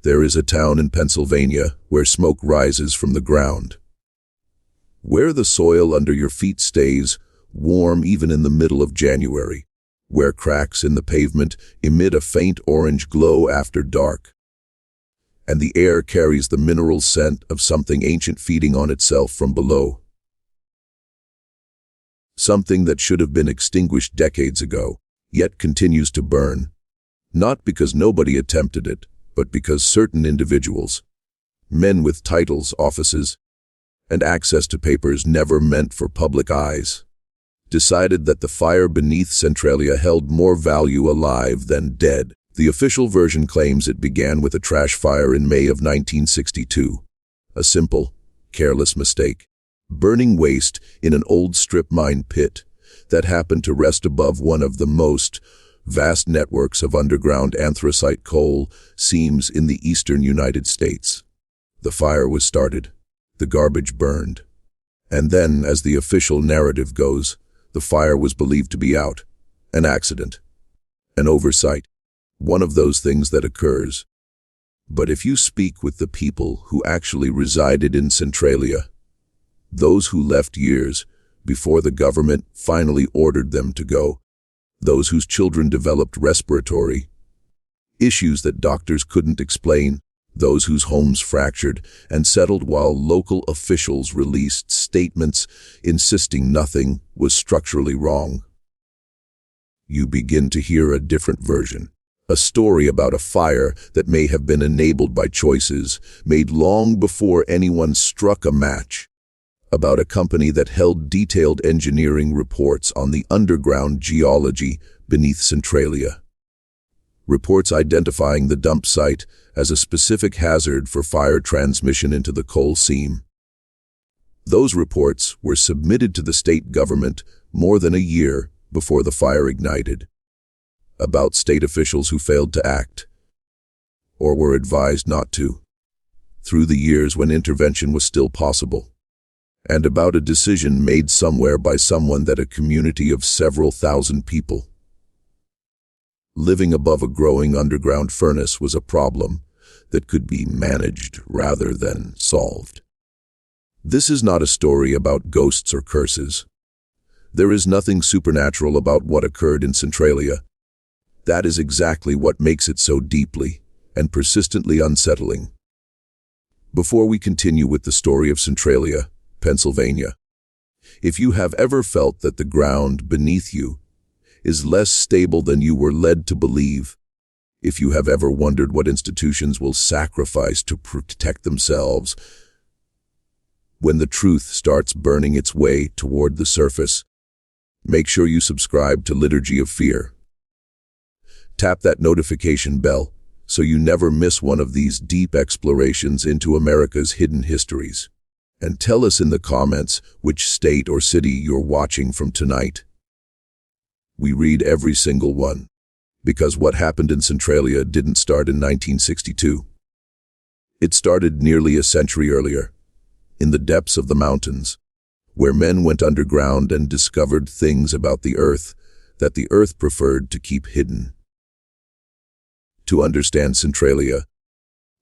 There is a town in Pennsylvania where smoke rises from the ground, where the soil under your feet stays warm even in the middle of January, where cracks in the pavement emit a faint orange glow after dark, and the air carries the mineral scent of something ancient feeding on itself from below. Something that should have been extinguished decades ago, yet continues to burn, not because nobody attempted it, but because certain individuals, men with titles, offices, and access to papers never meant for public eyes, decided that the fire beneath Centralia held more value alive than dead. The official version claims it began with a trash fire in May of 1962, a simple, careless mistake, burning waste in an old strip mine pit that happened to rest above one of the most vast networks of underground anthracite coal seams in the eastern United States. The fire was started, the garbage burned, and then, as the official narrative goes, the fire was believed to be out, an accident, an oversight, one of those things that occurs. But if you speak with the people who actually resided in Centralia, those who left years before the government finally ordered them to go, those whose children developed respiratory issues that doctors couldn't explain, those whose homes fractured and settled while local officials released statements insisting nothing was structurally wrong, you begin to hear a different version. A story about a fire that may have been enabled by choices made long before anyone struck a match. About a company that held detailed engineering reports on the underground geology beneath Centralia. Reports identifying the dump site as a specific hazard for fire transmission into the coal seam. Those reports were submitted to the state government more than a year before the fire ignited. About state officials who failed to act, or were advised not to, through the years when intervention was still possible. And about a decision made somewhere by someone that a community of several thousand people living above a growing underground furnace was a problem that could be managed rather than solved. This is not a story about ghosts or curses. There is nothing supernatural about what occurred in Centralia. That is exactly what makes it so deeply and persistently unsettling. Before we continue with the story of Centralia, Pennsylvania, if you have ever felt that the ground beneath you is less stable than you were led to believe, if you have ever wondered what institutions will sacrifice to protect themselves when the truth starts burning its way toward the surface, make sure you subscribe to Liturgy of Fear. Tap that notification bell so you never miss one of these deep explorations into America's hidden histories. And tell us in the comments which state or city you're watching from tonight. We read every single one, because what happened in Centralia didn't start in 1962. It started nearly a century earlier, in the depths of the mountains, where men went underground and discovered things about the earth that the earth preferred to keep hidden. To understand Centralia,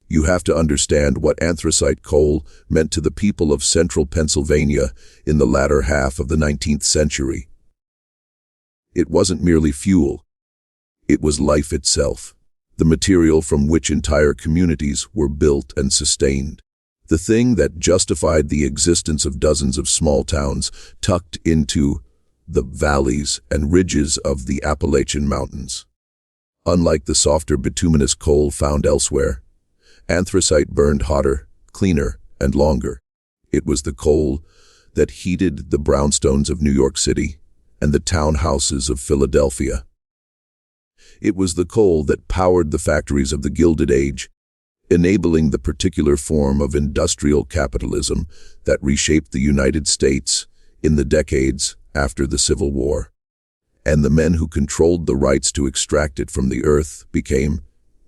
you have to understand what anthracite coal meant to the people of central Pennsylvania in the latter half of the 19th century. It wasn't merely fuel. It was life itself, the material from which entire communities were built and sustained, the thing that justified the existence of dozens of small towns tucked into the valleys and ridges of the Appalachian Mountains. Unlike the softer bituminous coal found elsewhere, anthracite burned hotter, cleaner, and longer. It was the coal that heated the brownstones of New York City and the townhouses of Philadelphia. It was the coal that powered the factories of the Gilded Age, enabling the particular form of industrial capitalism that reshaped the United States in the decades after the Civil War. And the men who controlled the rights to extract it from the earth became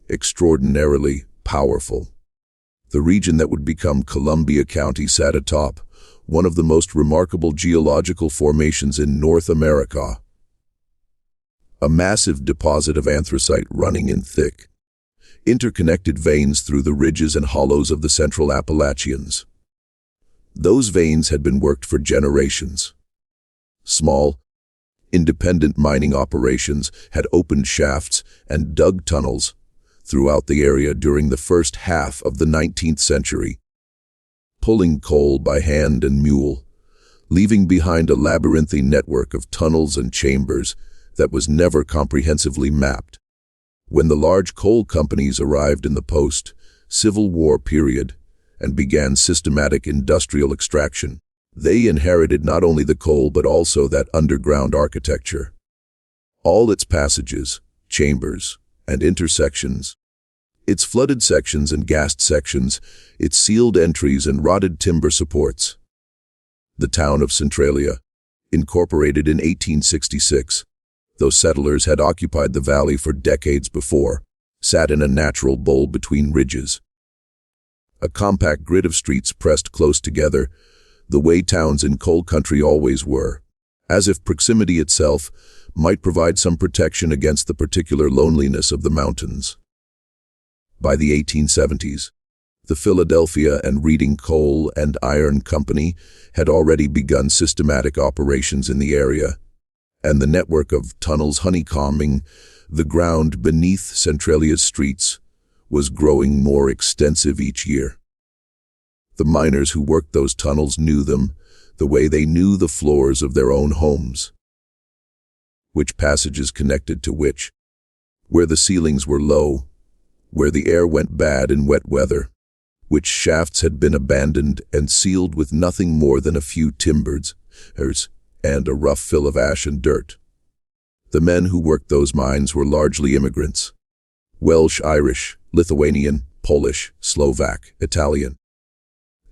extraordinarily powerful. The region that would become Columbia County sat atop one of the most remarkable geological formations in North America. A massive deposit of anthracite running in thick, interconnected veins through the ridges and hollows of the Central Appalachians. Those veins had been worked for generations. Small, independent mining operations had opened shafts and dug tunnels throughout the area during the first half of the 19th century, pulling coal by hand and mule, leaving behind a labyrinthine network of tunnels and chambers that was never comprehensively mapped. When the large coal companies arrived in the post-Civil War period and began systematic industrial extraction, they inherited not only the coal but also that underground architecture. All its passages, chambers, and intersections, its flooded sections and gassed sections, its sealed entries and rotted timber supports. The town of Centralia, incorporated in 1866, though settlers had occupied the valley for decades before, sat in a natural bowl between ridges. A compact grid of streets pressed close together, the way towns in coal country always were, as if proximity itself might provide some protection against the particular loneliness of the mountains. By the 1870s, the Philadelphia and Reading Coal and Iron Company had already begun systematic operations in the area, and the network of tunnels honeycombing the ground beneath Centralia's streets was growing more extensive each year. The miners who worked those tunnels knew them the way they knew the floors of their own homes. Which passages connected to which, where the ceilings were low, where the air went bad in wet weather, which shafts had been abandoned and sealed with nothing more than a few timbers and a rough fill of ash and dirt. The men who worked those mines were largely immigrants: Welsh, Irish, Lithuanian, Polish, Slovak, Italian.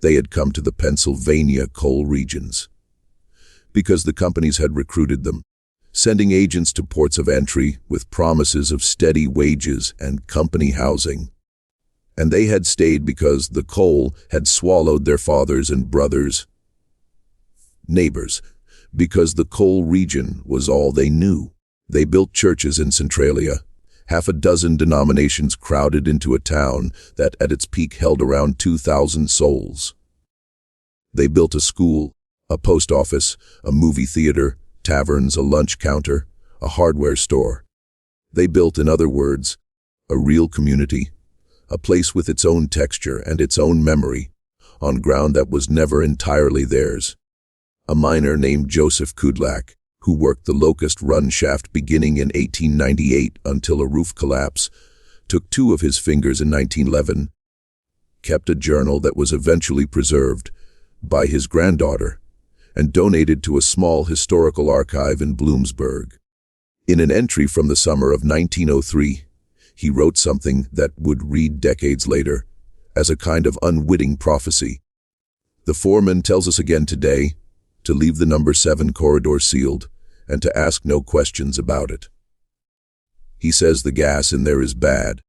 They had come to the Pennsylvania coal regions because the companies had recruited them, sending agents to ports of entry with promises of steady wages and company housing. And they had stayed because the coal had swallowed their fathers and brothers, neighbors, because the coal region was all they knew. They built churches in Centralia, half a dozen denominations crowded into a town that at its peak held around 2,000 souls. They built a school, a post office, a movie theater, taverns, a lunch counter, a hardware store. They built, in other words, a real community, a place with its own texture and its own memory, on ground that was never entirely theirs. A miner named Joseph Kudlak, who worked the Locust Run shaft beginning in 1898 until a roof collapse, took 2 of his fingers in 1911, kept a journal that was eventually preserved by his granddaughter, and donated to a small historical archive in Bloomsburg. In an entry from the summer of 1903, he wrote something that would read decades later as a kind of unwitting prophecy. The foreman tells us again today to leave the number 7 corridor sealed and to ask no questions about it. He says the gas in there is bad,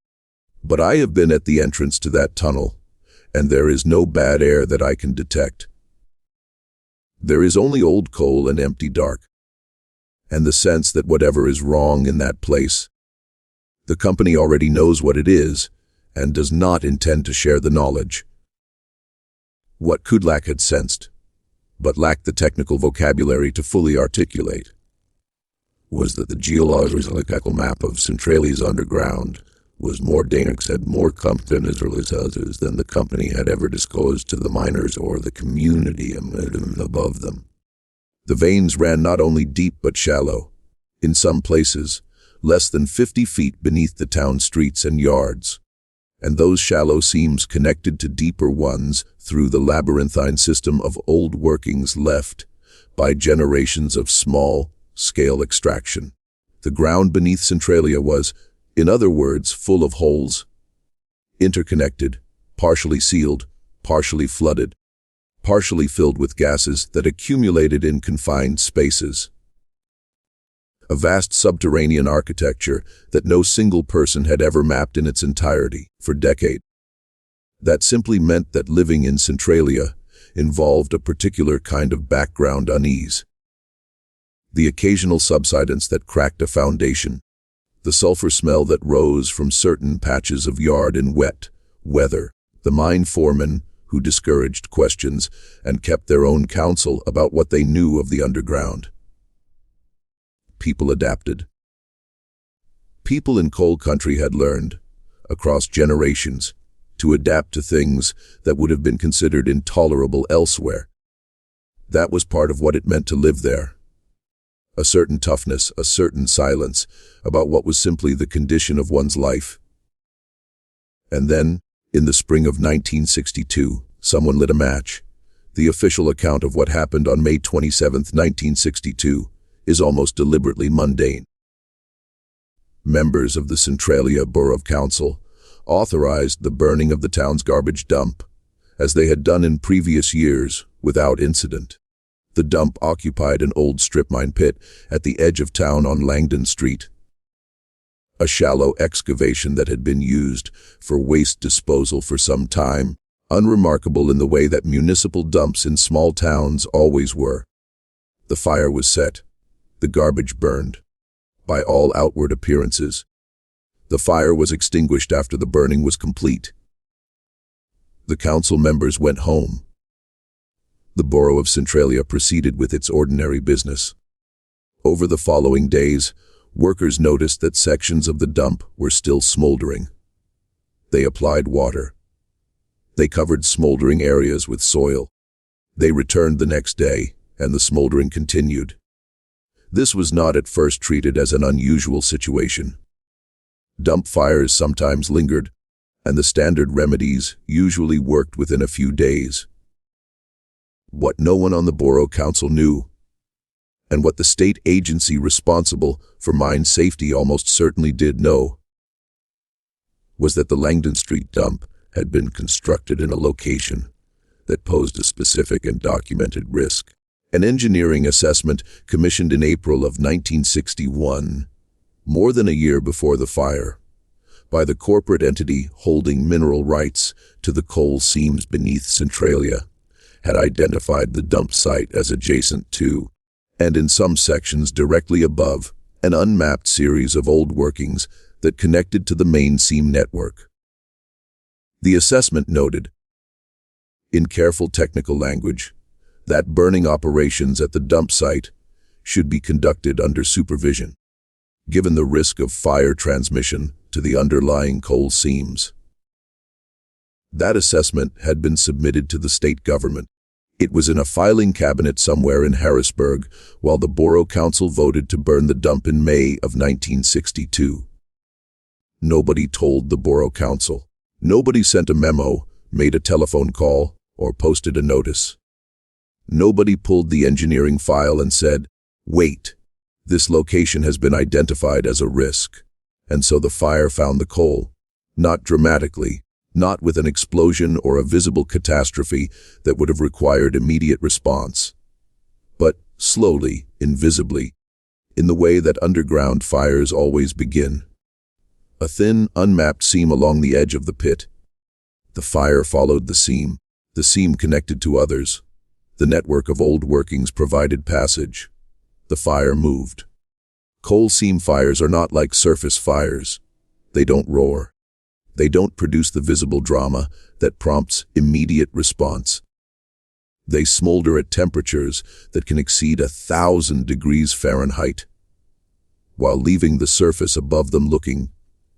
but I have been at the entrance to that tunnel, and there is no bad air that I can detect. There is only old coal and empty dark, and the sense that whatever is wrong in that place, the company already knows what it is and does not intend to share the knowledge. What Kudlak had sensed, but lacked the technical vocabulary to fully articulate, was that the geological map of Centralia's underground was more dangerous and more competent Israelites than the company had ever disclosed to the miners or the community above them. The veins ran not only deep but shallow, in some places less than 50 feet beneath the town streets and yards, and those shallow seams connected to deeper ones through the labyrinthine system of old workings left by generations of small-scale extraction. The ground beneath Centralia was, in other words, full of holes, interconnected, partially sealed, partially flooded, partially filled with gases that accumulated in confined spaces. A vast subterranean architecture that no single person had ever mapped in its entirety for decades. That simply meant that living in Centralia involved a particular kind of background unease. The occasional subsidence that cracked a foundation, the sulfur smell that rose from certain patches of yard in wet weather. The mine foremen, who discouraged questions and kept their own counsel about what they knew of the underground. People adapted. People in coal country had learned, across generations, to adapt to things that would have been considered intolerable elsewhere. That was part of what it meant to live there. A certain toughness, a certain silence about what was simply the condition of one's life. And then, in the spring of 1962, someone lit a match. The official account of what happened on May 27, 1962, is almost deliberately mundane. Members of the Centralia Borough Council authorized the burning of the town's garbage dump, as they had done in previous years, without incident. The dump occupied an old strip mine pit at the edge of town on Langdon Street. A shallow excavation that had been used for waste disposal for some time, unremarkable in the way that municipal dumps in small towns always were. The fire was set. The garbage burned. By all outward appearances, the fire was extinguished after the burning was complete. The council members went home. The borough of Centralia proceeded with its ordinary business. Over the following days, workers noticed that sections of the dump were still smoldering. They applied water. They covered smoldering areas with soil. They returned the next day, and the smoldering continued. This was not at first treated as an unusual situation. Dump fires sometimes lingered, and the standard remedies usually worked within a few days. What no one on the Borough Council knew, and what the state agency responsible for mine safety almost certainly did know, was that the Langdon Street dump had been constructed in a location that posed a specific and documented risk. An engineering assessment commissioned in April of 1961, more than a year before the fire, by the corporate entity holding mineral rights to the coal seams beneath Centralia, had identified the dump site as adjacent to, and in some sections directly above, an unmapped series of old workings that connected to the main seam network. The assessment noted, in careful technical language, that burning operations at the dump site should be conducted under supervision, given the risk of fire transmission to the underlying coal seams. That assessment had been submitted to the state government. It was in a filing cabinet somewhere in Harrisburg while the Borough Council voted to burn the dump in May of 1962. Nobody told the Borough Council. Nobody sent a memo, made a telephone call, or posted a notice. Nobody pulled the engineering file and said, "Wait, this location has been identified as a risk." And so the fire found the coal, not dramatically, not with an explosion or a visible catastrophe that would have required immediate response, but slowly, invisibly, in the way that underground fires always begin. A thin, unmapped seam along the edge of the pit. The fire followed the seam connected to others. The network of old workings provided passage. The fire moved. Coal seam fires are not like surface fires. They don't roar. They don't produce the visible drama that prompts immediate response. They smolder at temperatures that can exceed 1,000 degrees Fahrenheit, while leaving the surface above them looking,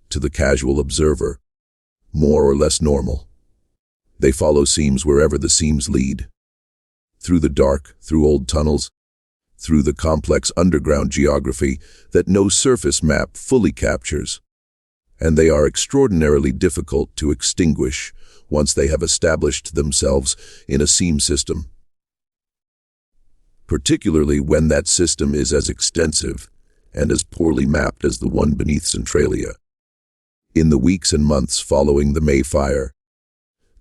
to the casual observer, more or less normal. They follow seams wherever the seams lead. Through the dark, through old tunnels, through the complex underground geography that no surface map fully captures. And they are extraordinarily difficult to extinguish once they have established themselves in a seam system. Particularly when that system is as extensive and as poorly mapped as the one beneath Centralia. In the weeks and months following the May fire,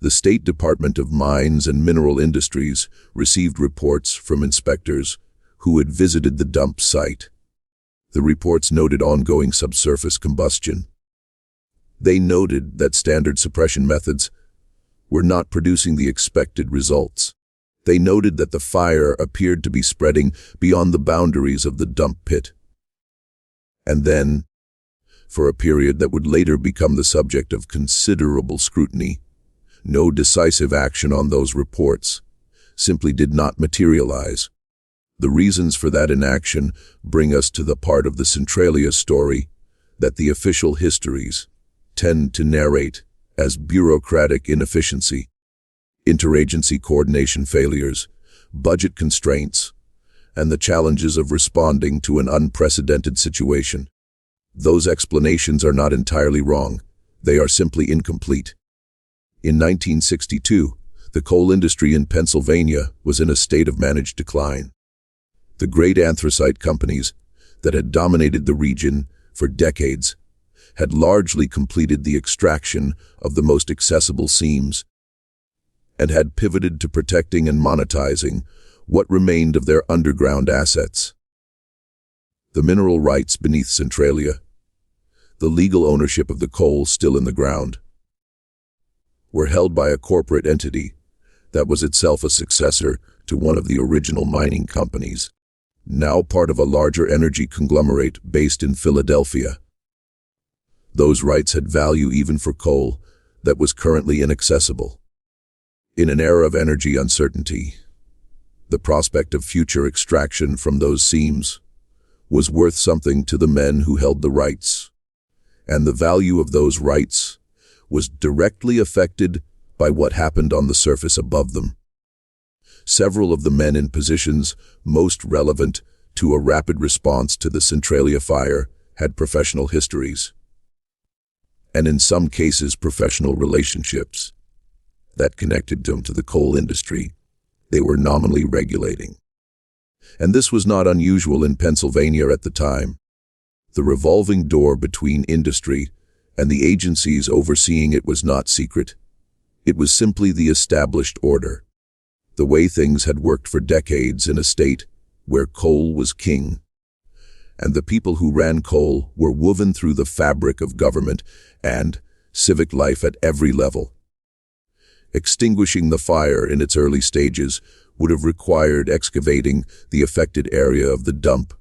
the State Department of Mines and Mineral Industries received reports from inspectors who had visited the dump site. The reports noted ongoing subsurface combustion. They noted that standard suppression methods were not producing the expected results. They noted that the fire appeared to be spreading beyond the boundaries of the dump pit. And then, for a period that would later become the subject of considerable scrutiny. No decisive action on those reports simply did not materialize. The reasons for that inaction bring us to the part of the Centralia story that the official histories tend to narrate as bureaucratic inefficiency, interagency coordination failures, budget constraints, and the challenges of responding to an unprecedented situation. Those explanations are not entirely wrong. They are simply incomplete. In 1962, the coal industry in Pennsylvania was in a state of managed decline. The great anthracite companies that had dominated the region for decades had largely completed the extraction of the most accessible seams and had pivoted to protecting and monetizing what remained of their underground assets. The mineral rights beneath Centralia, the legal ownership of the coal still in the ground, were held by a corporate entity that was itself a successor to one of the original mining companies, now part of a larger energy conglomerate based in Philadelphia. Those rights had value even for coal that was currently inaccessible. In an era of energy uncertainty, the prospect of future extraction from those seams was worth something to the men who held the rights, and the value of those rights was directly affected by what happened on the surface above them. Several of the men in positions most relevant to a rapid response to the Centralia fire had professional histories, and in some cases professional relationships that connected them to the coal industry they were nominally regulating. And this was not unusual in Pennsylvania at the time. The revolving door between industry and the agencies overseeing it was not secret. It was simply the established order, the way things had worked for decades in a state where coal was king. And the people who ran coal were woven through the fabric of government and civic life at every level. Extinguishing the fire in its early stages would have required excavating the affected area of the dump,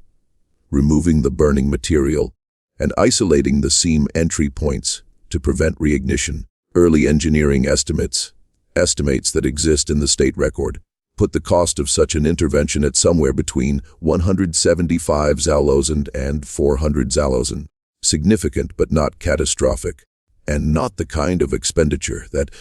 removing the burning material, and isolating the seam entry points to prevent reignition. Early engineering estimates that exist in the state record, put the cost of such an intervention at somewhere between 175 zalosen and 400 zalosen. Significant but not catastrophic, and not the kind of expenditure that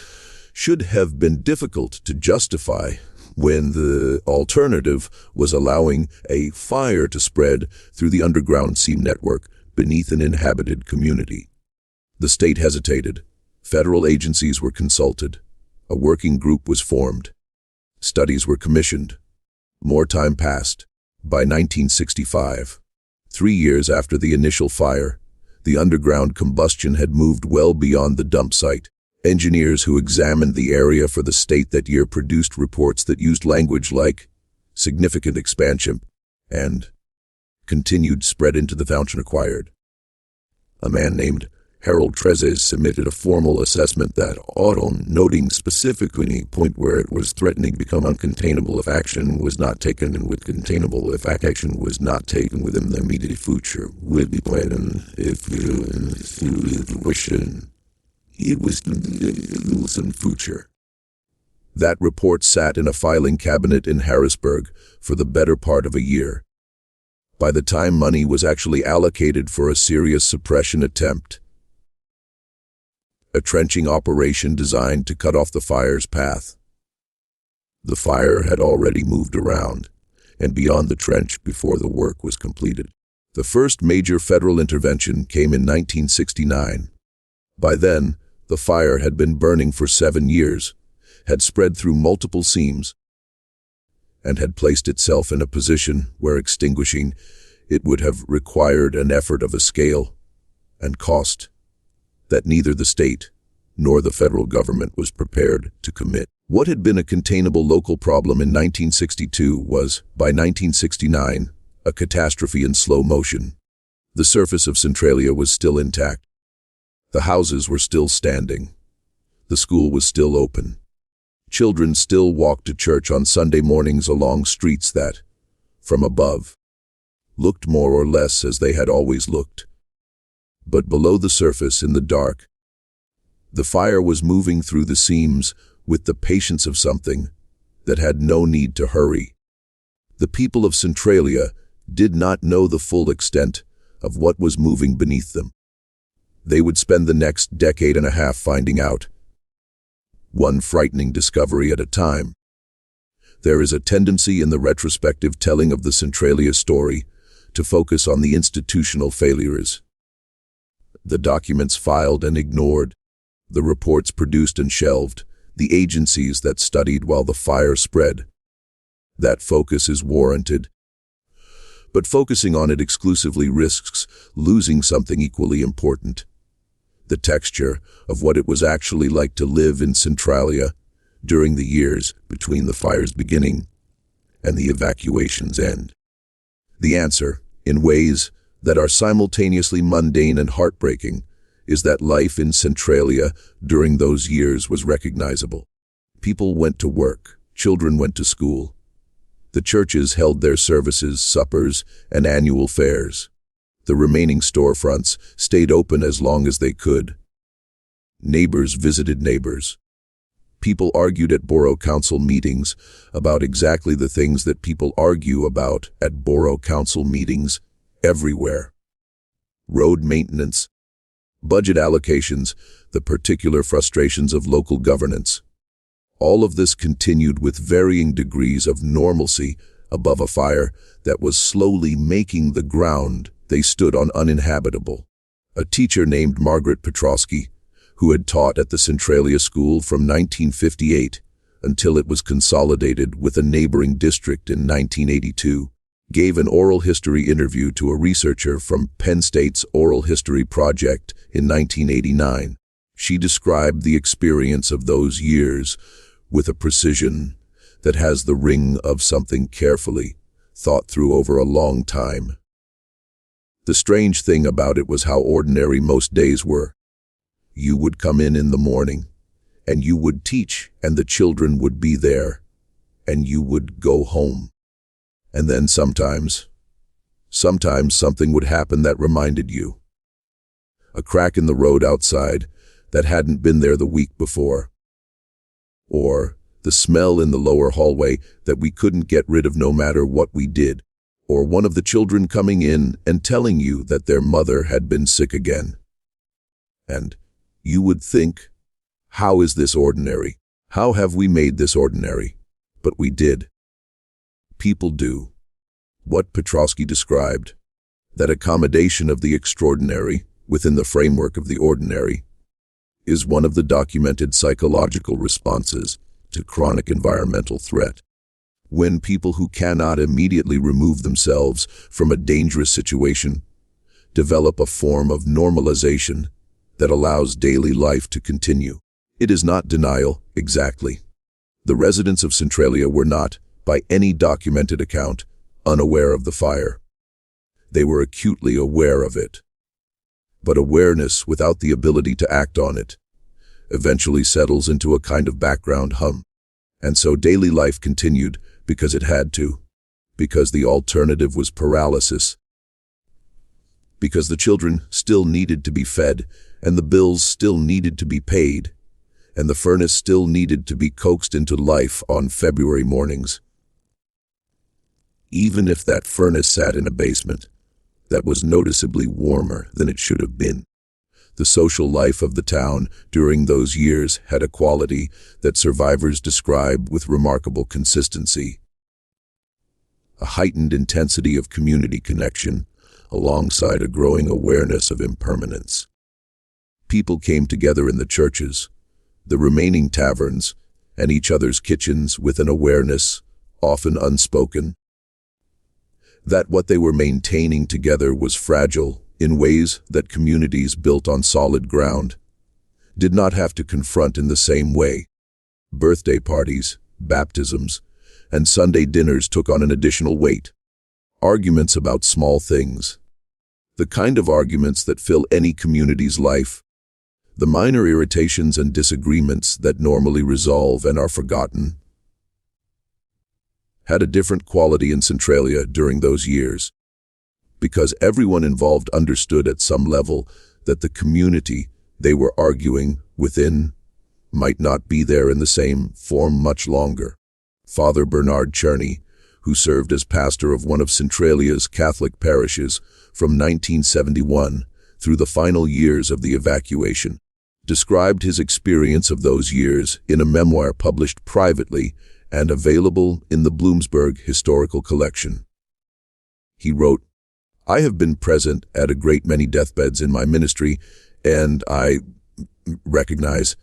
should have been difficult to justify when the alternative was allowing a fire to spread through the underground seam network beneath an inhabited community. The state hesitated. Federal agencies were consulted. A working group was formed. Studies were commissioned. More time passed. By 1965, 3 years after the initial fire, the underground combustion had moved well beyond the dump site. Engineers who examined the area for the state that year produced reports that used language like significant expansion and continued spread into the fountain acquired. A man named Harold Trezes submitted a formal assessment that autumn, noting specifically a point where it was threatening to become uncontainable if action was not taken, and with containable if action was not taken within the immediate future, would be planning if you wish. It was some future. That report sat in a filing cabinet in Harrisburg for the better part of a year. By the time money was actually allocated for a serious suppression attempt, a trenching operation designed to cut off the fire's path, the fire had already moved around and beyond the trench before the work was completed. The first major federal intervention came in 1969. By then, the fire had been burning for 7 years, had spread through multiple seams, and had placed itself in a position where extinguishing it would have required an effort of a scale and cost that neither the state nor the federal government was prepared to commit. What had been a containable local problem in 1962 was, by 1969, a catastrophe in slow motion. The surface of Centralia was still intact. The houses were still standing. The school was still open. Children still walked to church on Sunday mornings along streets that, from above, looked more or less as they had always looked. But below the surface, in the dark, the fire was moving through the seams with the patience of something that had no need to hurry. The people of Centralia did not know the full extent of what was moving beneath them. They would spend the next decade and a half finding out, one frightening discovery at a time. There is a tendency in the retrospective telling of the Centralia story to focus on the institutional failures. The documents filed and ignored, the reports produced and shelved, the agencies that studied while the fire spread. That focus is warranted. But focusing on it exclusively risks losing something equally important: the texture of what it was actually like to live in Centralia during the years between the fire's beginning and the evacuation's end. The answer, in ways that are simultaneously mundane and heartbreaking, is that life in Centralia during those years was recognizable. People went to work, children went to school. The churches held their services, suppers, and annual fairs. The remaining storefronts stayed open as long as they could. Neighbors visited neighbors. People argued at borough council meetings about exactly the things that people argue about at borough council meetings everywhere: road maintenance, budget allocations, the particular frustrations of local governance. All of this continued with varying degrees of normalcy above a fire that was slowly making the ground they stood on uninhabitable. A teacher named Margaret Petrosky, who had taught at the Centralia School from 1958 until it was consolidated with a neighboring district in 1982, gave an oral history interview to a researcher from Penn State's Oral History Project in 1989. She described the experience of those years with a precision that has the ring of something carefully thought through over a long time. The strange thing about it was how ordinary most days were. You would come in the morning, and you would teach, and the children would be there, and you would go home. And then sometimes something would happen that reminded you. A crack in the road outside that hadn't been there the week before. Or the smell in the lower hallway that we couldn't get rid of no matter what we did. Or one of the children coming in and telling you that their mother had been sick again. And you would think, how is this ordinary? How have we made this ordinary? But we did. People do. What Petrosky described, that accommodation of the extraordinary within the framework of the ordinary, is one of the documented psychological responses to chronic environmental threat. When people who cannot immediately remove themselves from a dangerous situation develop a form of normalization that allows daily life to continue. It is not denial, exactly. The residents of Centralia were not, by any documented account, unaware of the fire. They were acutely aware of it. But awareness without the ability to act on it eventually settles into a kind of background hum. And so daily life continued because it had to, because the alternative was paralysis, because the children still needed to be fed, and the bills still needed to be paid, and the furnace still needed to be coaxed into life on February mornings. Even if that furnace sat in a basement that was noticeably warmer than it should have been. The social life of the town during those years had a quality that survivors describe with remarkable consistency. A heightened intensity of community connection alongside a growing awareness of impermanence. People came together in the churches, the remaining taverns, and each other's kitchens with an awareness, often unspoken, that what they were maintaining together was fragile in ways that communities built on solid ground did not have to confront in the same way. Birthday parties, baptisms, and Sunday dinners took on an additional weight. Arguments about small things. The kind of arguments that fill any community's life. The minor irritations and disagreements that normally resolve and are forgotten. Had a different quality in Centralia during those years. Because everyone involved understood at some level that the community they were arguing within might not be there in the same form much longer. Father Bernard Czerny, who served as pastor of one of Centralia's Catholic parishes from 1971 through the final years of the evacuation, described his experience of those years in a memoir published privately and available in the Bloomsburg Historical Collection. He wrote, "I have been present at a great many deathbeds in my ministry, and I recognize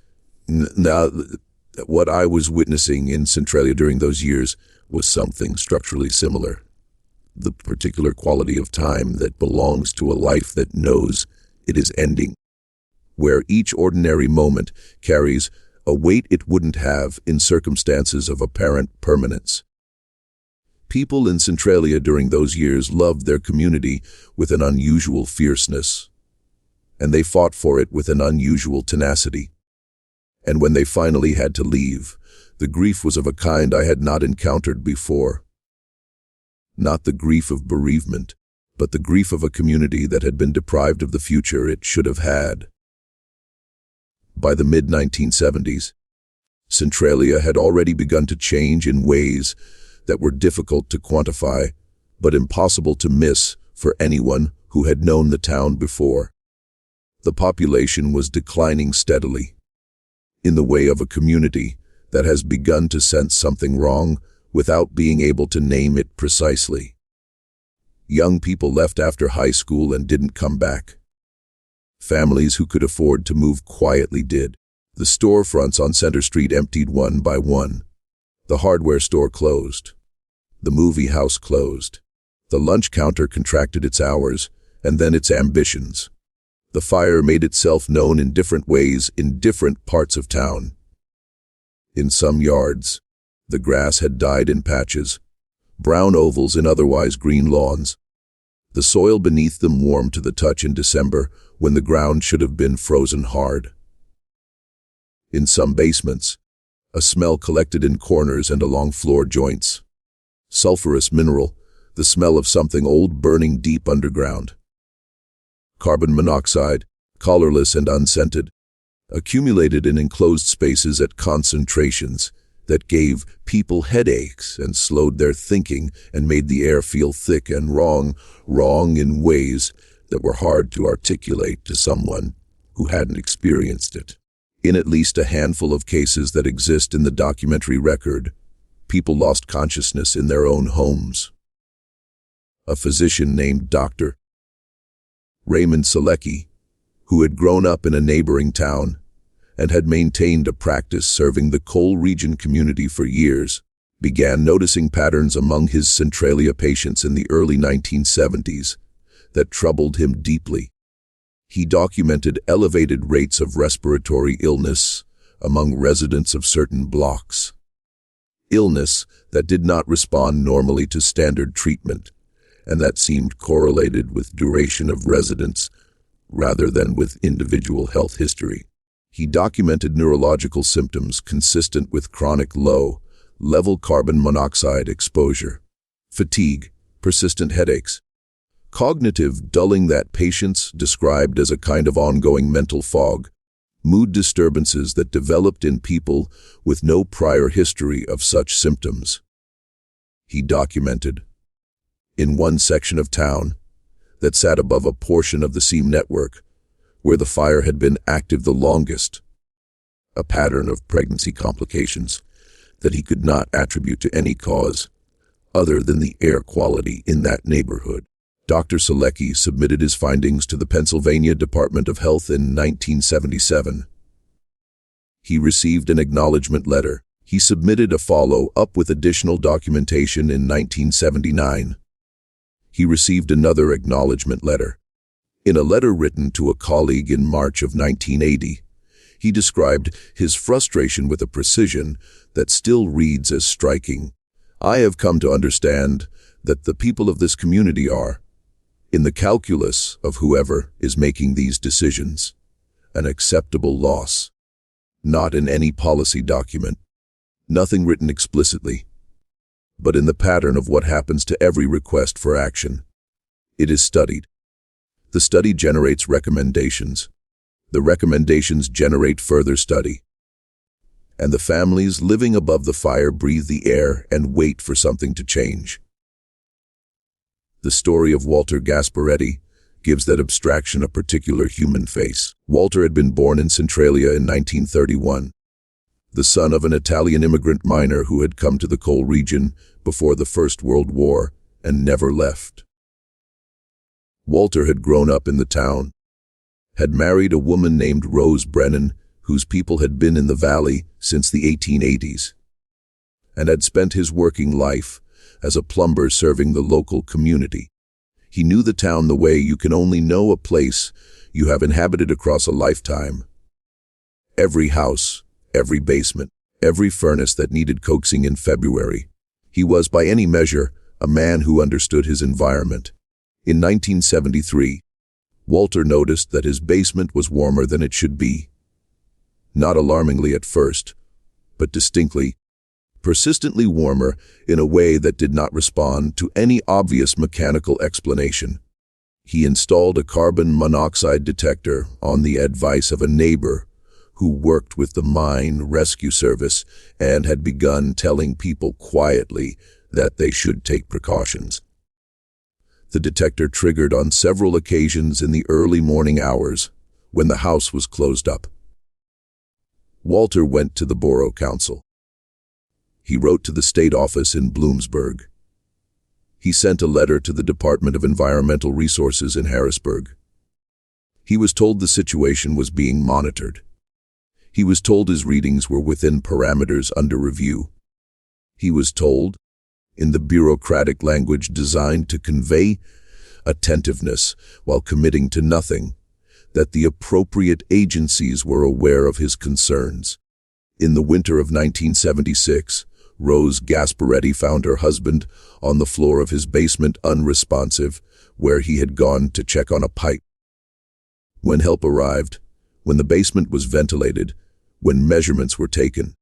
now that what I was witnessing in Centralia during those years was something structurally similar. The particular quality of time that belongs to a life that knows it is ending, where each ordinary moment carries a weight it wouldn't have in circumstances of apparent permanence. People in Centralia during those years loved their community with an unusual fierceness, and they fought for it with an unusual tenacity. And when they finally had to leave, the grief was of a kind I had not encountered before. Not the grief of bereavement, but the grief of a community that had been deprived of the future it should have had." By the mid-1970s, Centralia had already begun to change in ways that were difficult to quantify, but impossible to miss for anyone who had known the town before. The population was declining steadily, in the way of a community that has begun to sense something wrong without being able to name it precisely. Young people left after high school and didn't come back. Families who could afford to move quietly did. The storefronts on Center Street emptied one by one. The hardware store closed. The movie house closed. The lunch counter contracted its hours, and then its ambitions. The fire made itself known in different ways in different parts of town. In some yards, the grass had died in patches, brown ovals in otherwise green lawns. The soil beneath them warmed to the touch in December when the ground should have been frozen hard. In some basements, a smell collected in corners and along floor joints. Sulfurous mineral, the smell of something old burning deep underground. Carbon monoxide, colorless and unscented, accumulated in enclosed spaces at concentrations that gave people headaches and slowed their thinking and made the air feel thick and wrong in ways that were hard to articulate to someone who hadn't experienced it. In at least a handful of cases that exist in the documentary record, people lost consciousness in their own homes. A physician named Dr. Raymond Selecki, who had grown up in a neighboring town and had maintained a practice serving the coal region community for years, began noticing patterns among his Centralia patients in the early 1970s that troubled him deeply. He documented elevated rates of respiratory illness among residents of certain blocks. Illness that did not respond normally to standard treatment, and that seemed correlated with duration of residence rather than with individual health history. He documented neurological symptoms consistent with chronic low-level carbon monoxide exposure, fatigue, persistent headaches, cognitive dulling that patients described as a kind of ongoing mental fog, mood disturbances that developed in people with no prior history of such symptoms. He documented, in one section of town that sat above a portion of the seam network where the fire had been active the longest, a pattern of pregnancy complications that he could not attribute to any cause other than the air quality in that neighborhood. Dr. Selecki submitted his findings to the Pennsylvania Department of Health in 1977. He received an acknowledgement letter. He submitted a follow-up with additional documentation in 1979. He received another acknowledgement letter. In a letter written to a colleague in March of 1980, he described his frustration with a precision that still reads as striking. "I have come to understand that the people of this community are, in the calculus of whoever is making these decisions, an acceptable loss. Not in any policy document, nothing written explicitly, but in the pattern of what happens to every request for action. It is studied. The study generates recommendations. The recommendations generate further study. And the families living above the fire breathe the air and wait for something to change. The story of Walter Gasparetti gives that abstraction a particular human face. Walter had been born in Centralia in 1931, the son of an Italian immigrant miner who had come to the coal region before the First World War and never left. Walter had grown up in the town, had married a woman named Rose Brennan, whose people had been in the valley since the 1880s, and had spent his working life as a plumber serving the local community. He knew the town the way you can only know a place you have inhabited across a lifetime. Every house, every basement, every furnace that needed coaxing in February. He was, by any measure, a man who understood his environment. In 1973, Walter noticed that his basement was warmer than it should be. Not alarmingly at first, but distinctly, persistently warmer in a way that did not respond to any obvious mechanical explanation. He installed a carbon monoxide detector on the advice of a neighbor who worked with the mine rescue service and had begun telling people quietly that they should take precautions. The detector triggered on several occasions in the early morning hours when the house was closed up. Walter went to the Borough Council. He wrote to the state office in Bloomsburg. He sent a letter to the Department of Environmental Resources in Harrisburg. He was told the situation was being monitored. He was told his readings were within parameters under review. He was told, in the bureaucratic language designed to convey attentiveness while committing to nothing, that the appropriate agencies were aware of his concerns. In the winter of 1976, Rose Gasparetti found her husband on the floor of his basement unresponsive, where he had gone to check on a pipe. When help arrived, when the basement was ventilated, when measurements were taken,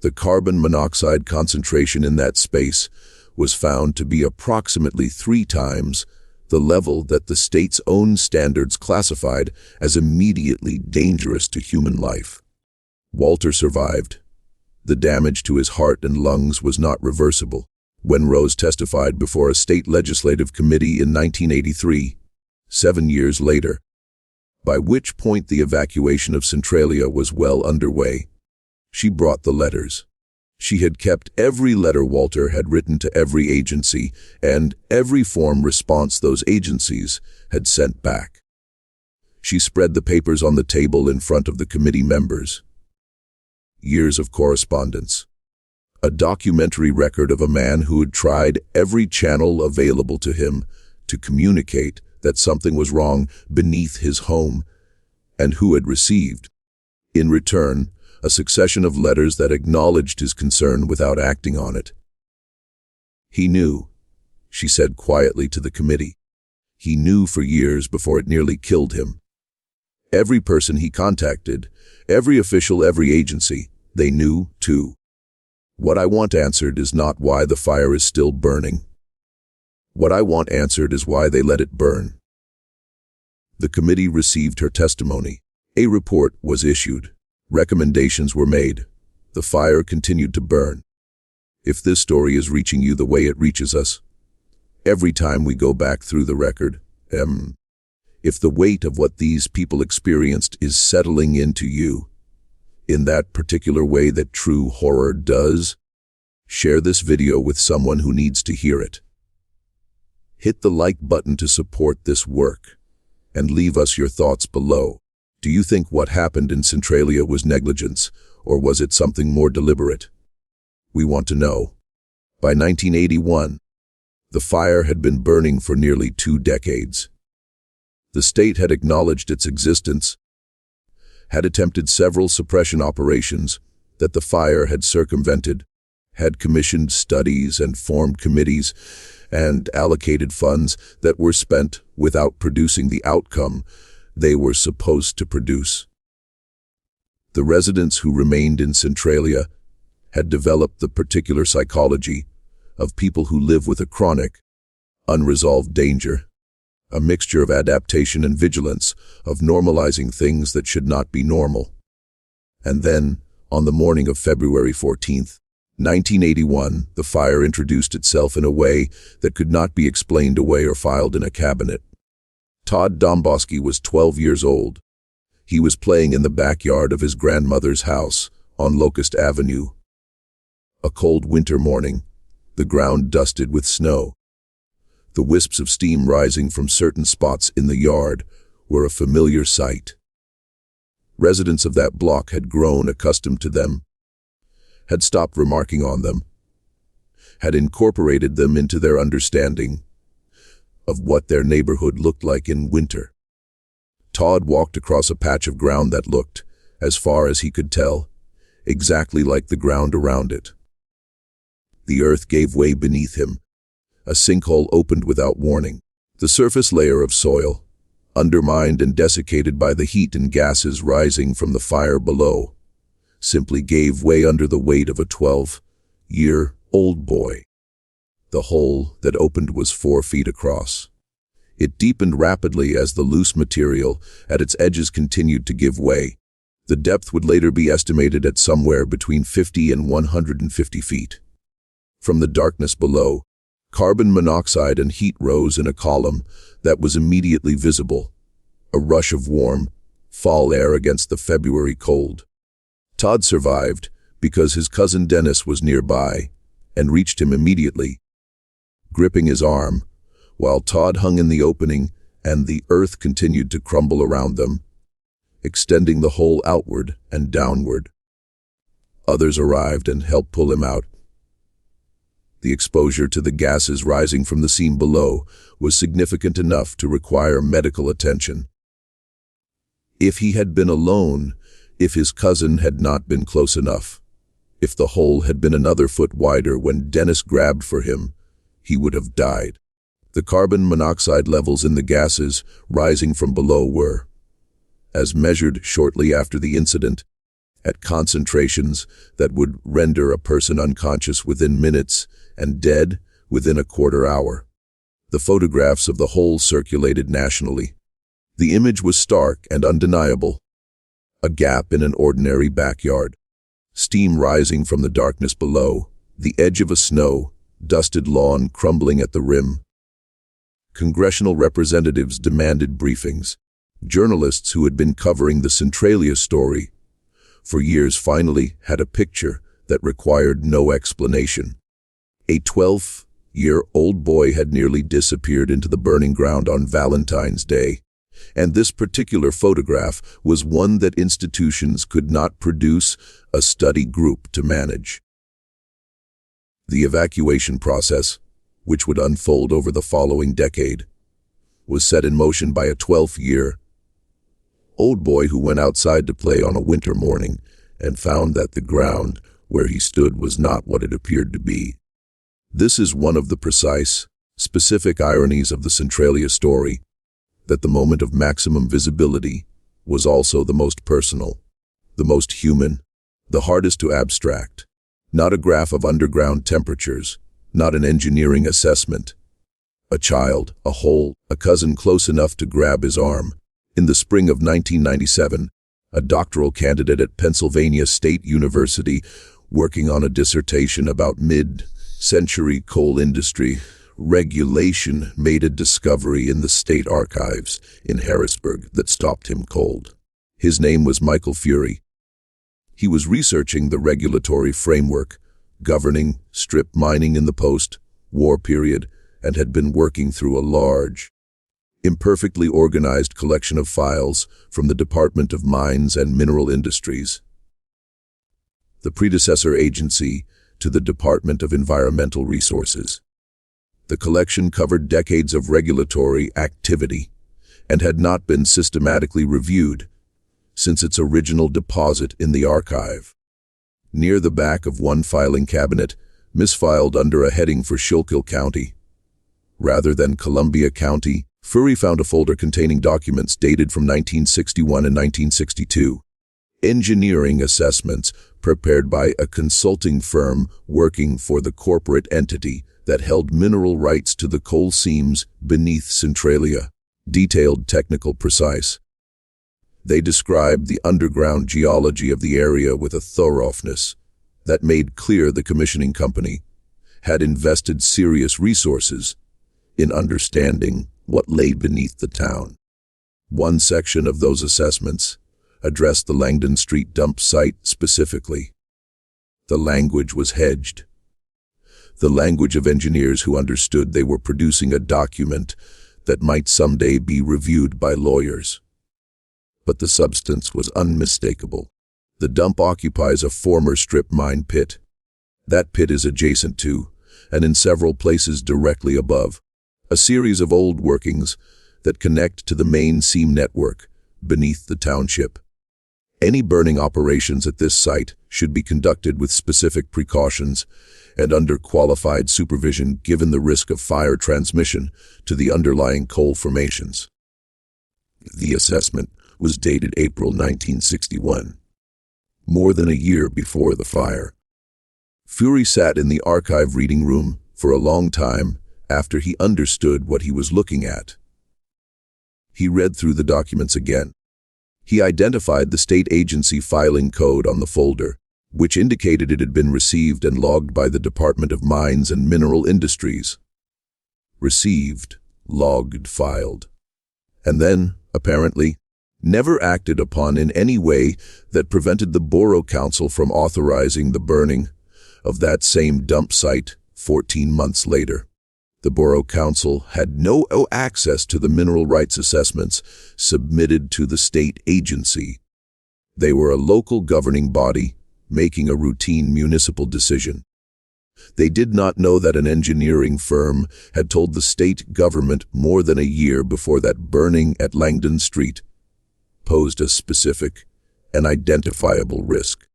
the carbon monoxide concentration in that space was found to be approximately 3 times the level that the state's own standards classified as immediately dangerous to human life. Walter survived. The damage to his heart and lungs was not reversible. When Rose testified before a state legislative committee in 1983, 7 years later, by which point the evacuation of Centralia was well underway, she brought the letters. She had kept every letter Walter had written to every agency and every form response those agencies had sent back. She spread the papers on the table in front of the committee members. Years of correspondence. A documentary record of a man who had tried every channel available to him to communicate that something was wrong beneath his home, and who had received, in return, a succession of letters that acknowledged his concern without acting on it. He knew, she said quietly to the committee. He knew for years before it nearly killed him. Every person he contacted, every official, every agency, they knew, too. What I want answered is not why the fire is still burning. What I want answered is why they let it burn. The committee received her testimony. A report was issued. Recommendations were made. The fire continued to burn. If this story is reaching you the way it reaches us, every time we go back through the record, if the weight of what these people experienced is settling into you, in that particular way that true horror does, share this video with someone who needs to hear it. Hit the like button to support this work, and leave us your thoughts below. Do you think what happened in Centralia was negligence, or was it something more deliberate? We want to know. By 1981, the fire had been burning for nearly 2 decades. The state had acknowledged its existence, had attempted several suppression operations that the fire had circumvented, had commissioned studies and formed committees, and allocated funds that were spent without producing the outcome they were supposed to produce. The residents who remained in Centralia had developed the particular psychology of people who live with a chronic, unresolved danger, a mixture of adaptation and vigilance, of normalizing things that should not be normal. And then, on the morning of February 14th, 1981, the fire introduced itself in a way that could not be explained away or filed in a cabinet. Todd Domboski was 12 years old. He was playing in the backyard of his grandmother's house on Locust Avenue. A cold winter morning, the ground dusted with snow. The wisps of steam rising from certain spots in the yard were a familiar sight. Residents of that block had grown accustomed to them, had stopped remarking on them, had incorporated them into their understanding of what their neighborhood looked like in winter. Todd walked across a patch of ground that looked, as far as he could tell, exactly like the ground around it. The earth gave way beneath him. A sinkhole opened without warning. The surface layer of soil, undermined and desiccated by the heat and gases rising from the fire below, simply gave way under the weight of a 12-year-old boy. The hole that opened was 4 feet across. It deepened rapidly as the loose material at its edges continued to give way. The depth would later be estimated at somewhere between 50 and 150 feet. From the darkness below, carbon monoxide and heat rose in a column that was immediately visible, a rush of warm, fall air against the February cold. Todd survived because his cousin Dennis was nearby and reached him immediately, gripping his arm, while Todd hung in the opening and the earth continued to crumble around them, extending the hole outward and downward. Others arrived and helped pull him out. The exposure to the gases rising from the seam below was significant enough to require medical attention. If he had been alone, if his cousin had not been close enough, if the hole had been another foot wider when Dennis grabbed for him, he would have died. The carbon monoxide levels in the gases rising from below were, as measured shortly after the incident, at concentrations that would render a person unconscious within minutes and dead within a quarter hour. The photographs of the hole circulated nationally. The image was stark and undeniable. A gap in an ordinary backyard. Steam rising from the darkness below, the edge of a snow-dusted lawn crumbling at the rim. Congressional representatives demanded briefings. Journalists who had been covering the Centralia story for years finally had a picture that required no explanation. A 12-year-old boy had nearly disappeared into the burning ground on Valentine's Day, and this particular photograph was one that institutions could not produce a study group to manage. The evacuation process, which would unfold over the following decade, was set in motion by a 12-year-old boy who went outside to play on a winter morning and found that the ground where he stood was not what it appeared to be. This is one of the precise, specific ironies of the Centralia story, that the moment of maximum visibility was also the most personal, the most human, the hardest to abstract. Not a graph of underground temperatures, not an engineering assessment. A child, a hole, a cousin close enough to grab his arm. In the spring of 1997, a doctoral candidate at Pennsylvania State University working on a dissertation about mid-century coal industry regulation made a discovery in the state archives in Harrisburg that stopped him cold. His name was Michael Fury. He was researching the regulatory framework governing strip mining in the post-war period and had been working through a large, imperfectly organized collection of files from the Department of Mines and Mineral Industries, the predecessor agency to the Department of Environmental Resources. The collection covered decades of regulatory activity and had not been systematically reviewed since its original deposit in the archive. Near the back of one filing cabinet, misfiled under a heading for Schuylkill County, rather than Columbia County, Fury found a folder containing documents dated from 1961 and 1962. Engineering assessments prepared by a consulting firm working for the corporate entity that held mineral rights to the coal seams beneath Centralia. Detailed, technical, precise. They described the underground geology of the area with a thoroughness that made clear the commissioning company had invested serious resources in understanding what lay beneath the town. One section of those assessments addressed the Langdon Street dump site specifically. The language was hedged. The language of engineers who understood they were producing a document that might someday be reviewed by lawyers. But the substance was unmistakable. The dump occupies a former strip mine pit. That pit is adjacent to, and in several places directly above, a series of old workings that connect to the main seam network beneath the township. Any burning operations at this site should be conducted with specific precautions and under qualified supervision given the risk of fire transmission to the underlying coal formations. The assessment was dated April 1961, more than a year before the fire. Fury sat in the archive reading room for a long time after he understood what he was looking at. He read through the documents again. He identified the state agency filing code on the folder, which indicated it had been received and logged by the Department of Mines and Mineral Industries. Received, logged, filed. And then, apparently, never acted upon in any way that prevented the Borough Council from authorizing the burning of that same dump site 14 months later. The Borough Council had no access to the mineral rights assessments submitted to the state agency. They were a local governing body making a routine municipal decision. They did not know that an engineering firm had told the state government more than a year before that burning at Langdon Street posed a specific and identifiable risk.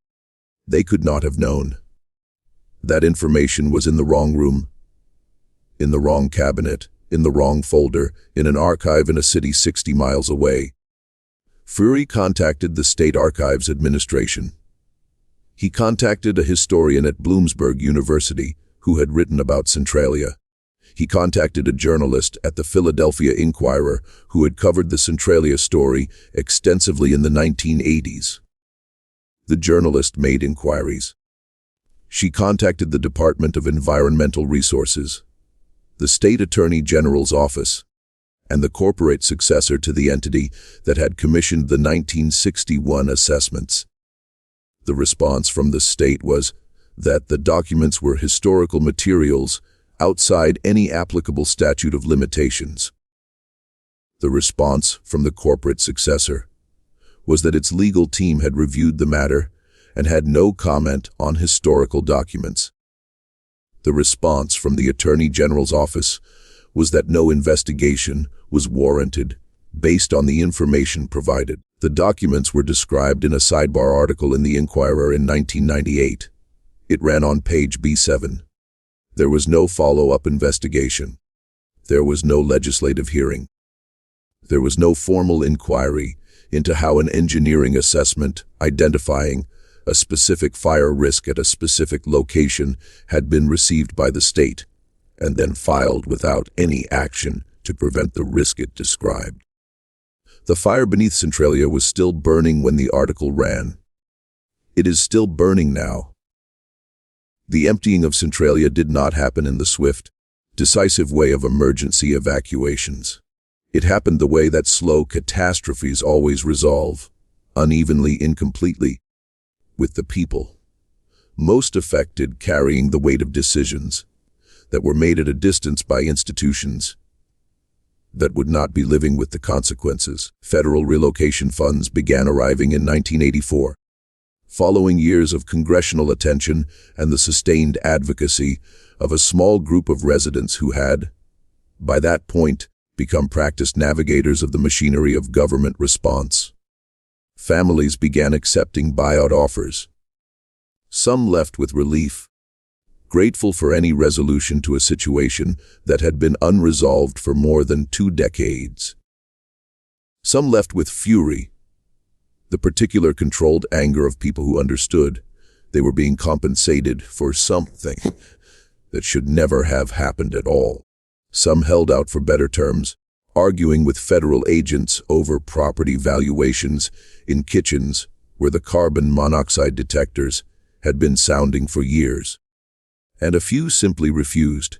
They could not have known. That information was in the wrong room, in the wrong cabinet, in the wrong folder, in an archive in a city 60 miles away. Fury contacted the State Archives Administration. He contacted a historian at Bloomsburg University who had written about Centralia. He contacted a journalist at the Philadelphia Inquirer who had covered the Centralia story extensively in the 1980s. The journalist made inquiries. She contacted the Department of Environmental Resources, the State Attorney General's office, and the corporate successor to the entity that had commissioned the 1961 assessments. The response from the state was that the documents were historical materials outside any applicable statute of limitations. The response from the corporate successor was that its legal team had reviewed the matter and had no comment on historical documents. The response from the Attorney General's office was that no investigation was warranted based on the information provided. The documents were described in a sidebar article in the Inquirer in 1998. It ran on page B7. There was no follow-up investigation. There was no legislative hearing. There was no formal inquiry into how an engineering assessment identifying a specific fire risk at a specific location had been received by the state and then filed without any action to prevent the risk it described. The fire beneath Centralia was still burning when the article ran. It is still burning now. The emptying of Centralia did not happen in the swift, decisive way of emergency evacuations. It happened the way that slow catastrophes always resolve, unevenly, incompletely, with the people most affected carrying the weight of decisions that were made at a distance by institutions that would not be living with the consequences. Federal relocation funds began arriving in 1984. Following years of congressional attention and the sustained advocacy of a small group of residents who had, by that point, become practiced navigators of the machinery of government response, families began accepting buyout offers. Some left with relief, grateful for any resolution to a situation that had been unresolved for more than 2 decades. Some left with fury, the particular controlled anger of people who understood they were being compensated for something that should never have happened at all. Some held out for better terms, arguing with federal agents over property valuations in kitchens where the carbon monoxide detectors had been sounding for years. And a few simply refused.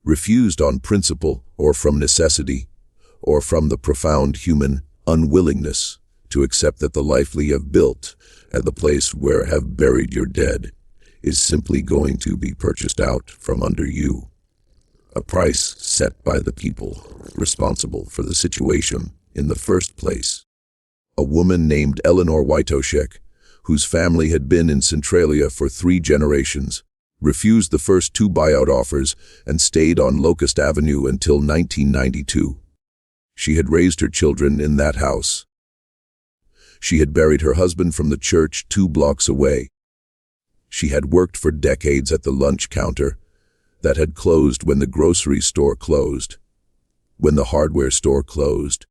Refused on principle or from necessity, or from the profound human unwillingness to accept that the life you have built and the place where have buried your dead is simply going to be purchased out from under you. A price set by the people responsible for the situation in the first place. A woman named Eleanor Witoshek, whose family had been in Centralia for 3 generations, refused the first 2 buyout offers and stayed on Locust Avenue until 1992. She had raised her children in that house. She had buried her husband from the church 2 blocks away. She had worked for decades at the lunch counter that had closed when the grocery store closed, when the hardware store closed.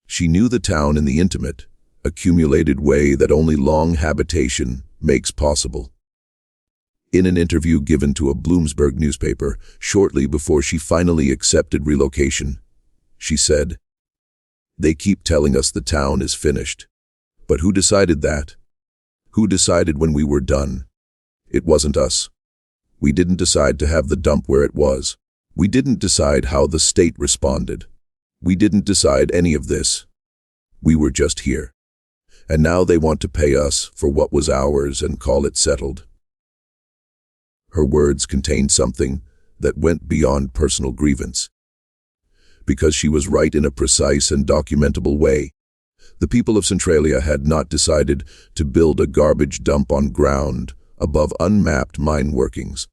She knew the town in the intimate, accumulated way that only long habitation makes possible. In an interview given to a Bloomsburg newspaper shortly before she finally accepted relocation, she said, "They keep telling us the town is finished. But who decided that? Who decided when we were done? It wasn't us. We didn't decide to have the dump where it was. We didn't decide how the state responded. We didn't decide any of this. We were just here. And now they want to pay us for what was ours and call it settled." Her words contained something that went beyond personal grievance. Because she was right in a precise and documentable way. The people of Centralia had not decided to build a garbage dump on ground above unmapped mine workings.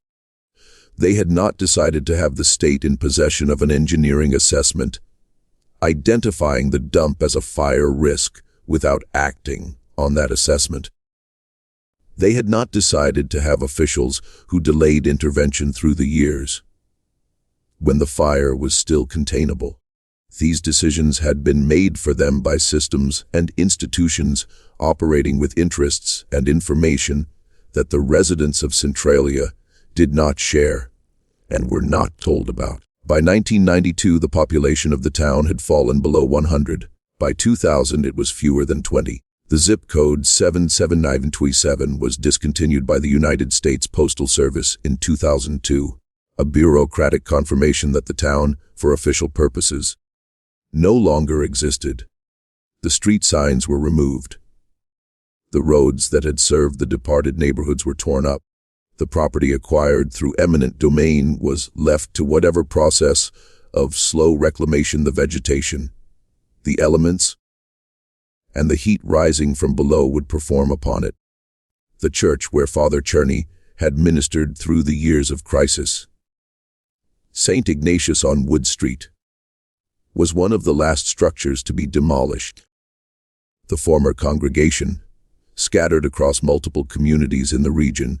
They had not decided to have the state in possession of an engineering assessment, identifying the dump as a fire risk without acting on that assessment. They had not decided to have officials who delayed intervention through the years, when the fire was still containable. These decisions had been made for them by systems and institutions operating with interests and information that the residents of Centralia did not share and were not told about. By 1992, the population of the town had fallen below 100. By 2000, it was fewer than 20. The zip code 77927 was discontinued by the United States Postal Service in 2002, a bureaucratic confirmation that the town, for official purposes, no longer existed. The street signs were removed. The roads that had served the departed neighborhoods were torn up. The property acquired through eminent domain was left to whatever process of slow reclamation the vegetation, the elements, and the heat rising from below would perform upon it. The church where Father Cherney had ministered through the years of crisis, St. Ignatius on Wood Street, was one of the last structures to be demolished. The former congregation, scattered across multiple communities in the region,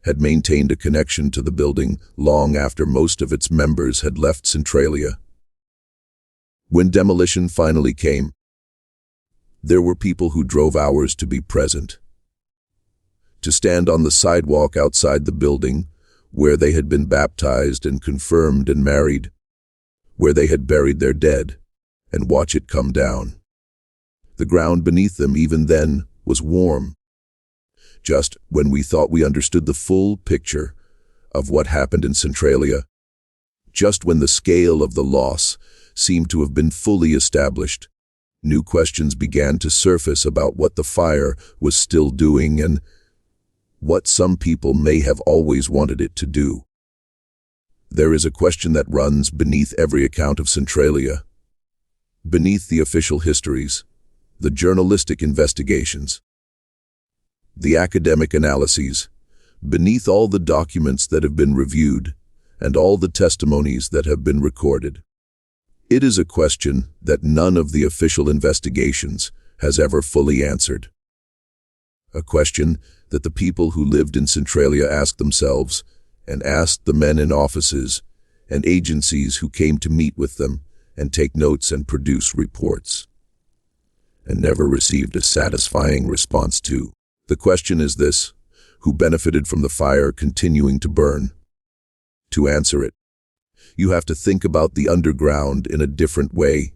had maintained a connection to the building long after most of its members had left Centralia. When demolition finally came, there were people who drove hours to be present, to stand on the sidewalk outside the building where they had been baptized and confirmed and married, where they had buried their dead, and watch it come down. The ground beneath them even then was warm. Just when we thought we understood the full picture of what happened in Centralia, just when the scale of the loss seemed to have been fully established, new questions began to surface about what the fire was still doing and what some people may have always wanted it to do. There is a question that runs beneath every account of Centralia, beneath the official histories, the journalistic investigations, the academic analyses, beneath all the documents that have been reviewed and all the testimonies that have been recorded. It is a question that none of the official investigations has ever fully answered. A question that the people who lived in Centralia asked themselves and asked the men in offices and agencies who came to meet with them and take notes and produce reports, and never received a satisfying response to. The question is this: who benefited from the fire continuing to burn? To answer it, You have to think about the underground in a different way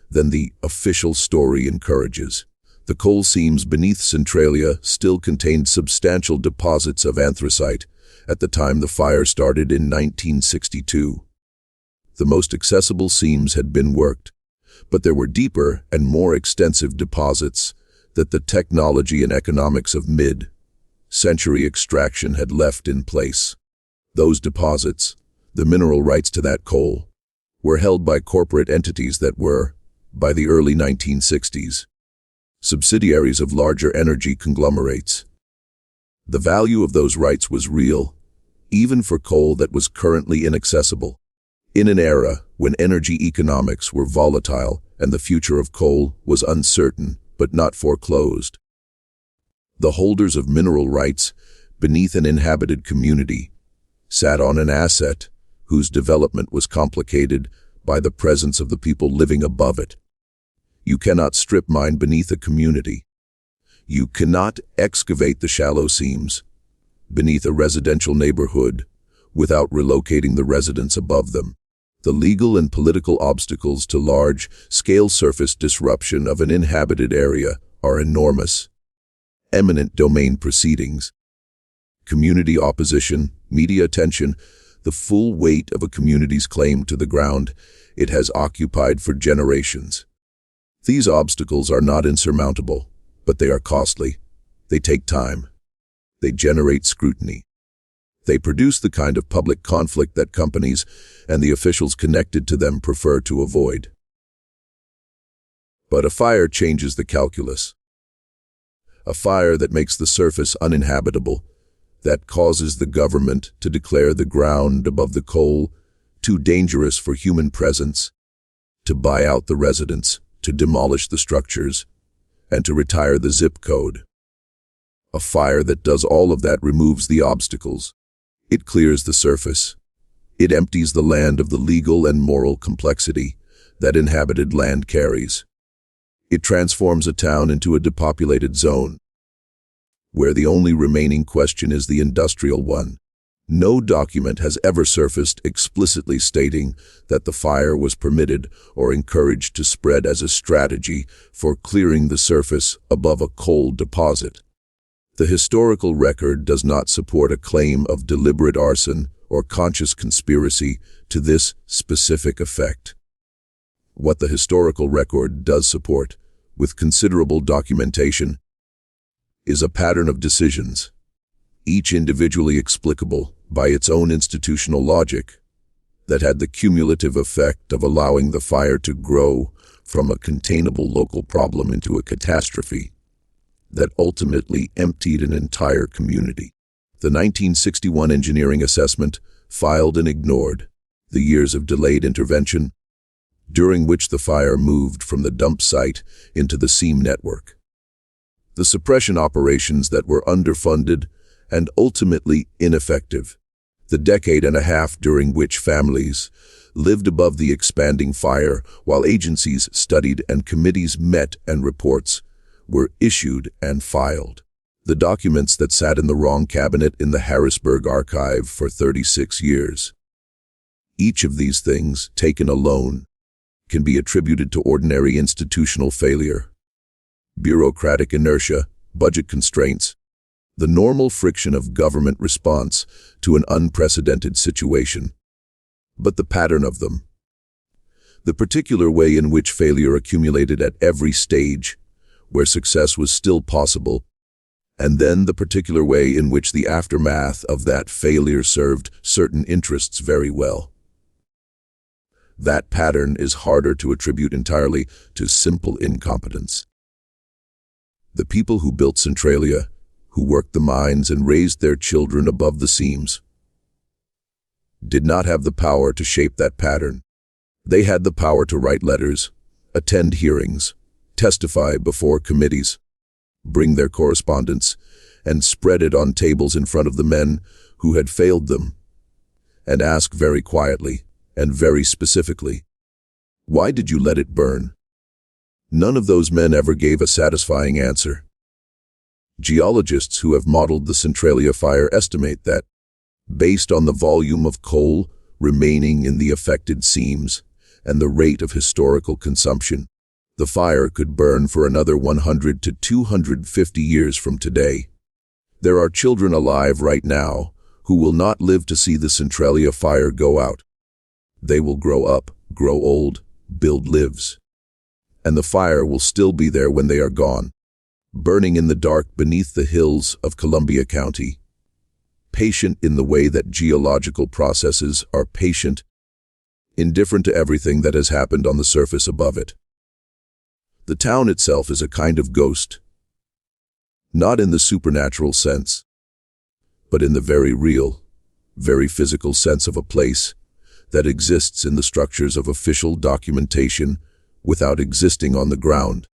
than the official story encourages. The coal seams beneath Centralia still contained substantial deposits of anthracite at the time the fire started in 1962. The most accessible seams had been worked, but there were deeper and more extensive deposits that the technology and economics of mid-century extraction had left in place. Those deposits, the mineral rights to that coal, were held by corporate entities that were, by the early 1960s, subsidiaries of larger energy conglomerates. The value of those rights was real, even for coal that was currently inaccessible. In an era when energy economics were volatile and the future of coal was uncertain but not foreclosed, the holders of mineral rights beneath an inhabited community sat on an asset whose development was complicated by the presence of the people living above it. You cannot strip mine beneath a community. You cannot excavate the shallow seams beneath a residential neighborhood without relocating the residents above them. The legal and political obstacles to large-scale surface disruption of an inhabited area are enormous. Eminent domain proceedings, community opposition, media attention, the full weight of a community's claim to the ground it has occupied for generations. These obstacles are not insurmountable, but they are costly. They take time. They generate scrutiny. They produce the kind of public conflict that companies and the officials connected to them prefer to avoid. But a fire changes the calculus. A fire that makes the surface uninhabitable, that causes the government to declare the ground above the coal too dangerous for human presence, to buy out the residents, to demolish the structures, and to retire the zip code. A fire that does all of that removes the obstacles. It clears the surface. It empties the land of the legal and moral complexity that inhabited land carries. It transforms a town into a depopulated zone, where the only remaining question is the industrial one. No document has ever surfaced explicitly stating that the fire was permitted or encouraged to spread as a strategy for clearing the surface above a coal deposit. The historical record does not support a claim of deliberate arson or conscious conspiracy to this specific effect. What the historical record does support, with considerable documentation, is a pattern of decisions, each individually explicable by its own institutional logic, that had the cumulative effect of allowing the fire to grow from a containable local problem into a catastrophe that ultimately emptied an entire community. The 1961 engineering assessment filed and ignored the years of delayed intervention, during which the fire moved from the dump site into the seam network. The suppression operations that were underfunded and ultimately ineffective. The decade and a half during which families lived above the expanding fire while agencies studied and committees met and reports were issued and filed. The documents that sat in the wrong cabinet in the Harrisburg archive for 36 years. Each of these things, taken alone, can be attributed to ordinary institutional failure, bureaucratic inertia, budget constraints, the normal friction of government response to an unprecedented situation. But the pattern of them, the particular way in which failure accumulated at every stage where success was still possible, and then the particular way in which the aftermath of that failure served certain interests very well. That pattern is harder to attribute entirely to simple incompetence. The people who built Centralia, who worked the mines and raised their children above the seams, did not have the power to shape that pattern. They had the power to write letters, attend hearings, testify before committees, bring their correspondence, and spread it on tables in front of the men who had failed them, and ask very quietly and very specifically, "Why did you let it burn?" None of those men ever gave a satisfying answer. Geologists who have modeled the Centralia fire estimate that, based on the volume of coal remaining in the affected seams, and the rate of historical consumption. The fire could burn for another 100 to 250 years from today. There are children alive right now who will not live to see the Centralia fire go out. They will grow up, grow old, build lives. And the fire will still be there when they are gone, burning in the dark beneath the hills of Columbia County. Patient in the way that geological processes are patient, indifferent to everything that has happened on the surface above it. The town itself is a kind of ghost, not in the supernatural sense, but in the very real, very physical sense of a place that exists in the structures of official documentation without existing on the ground.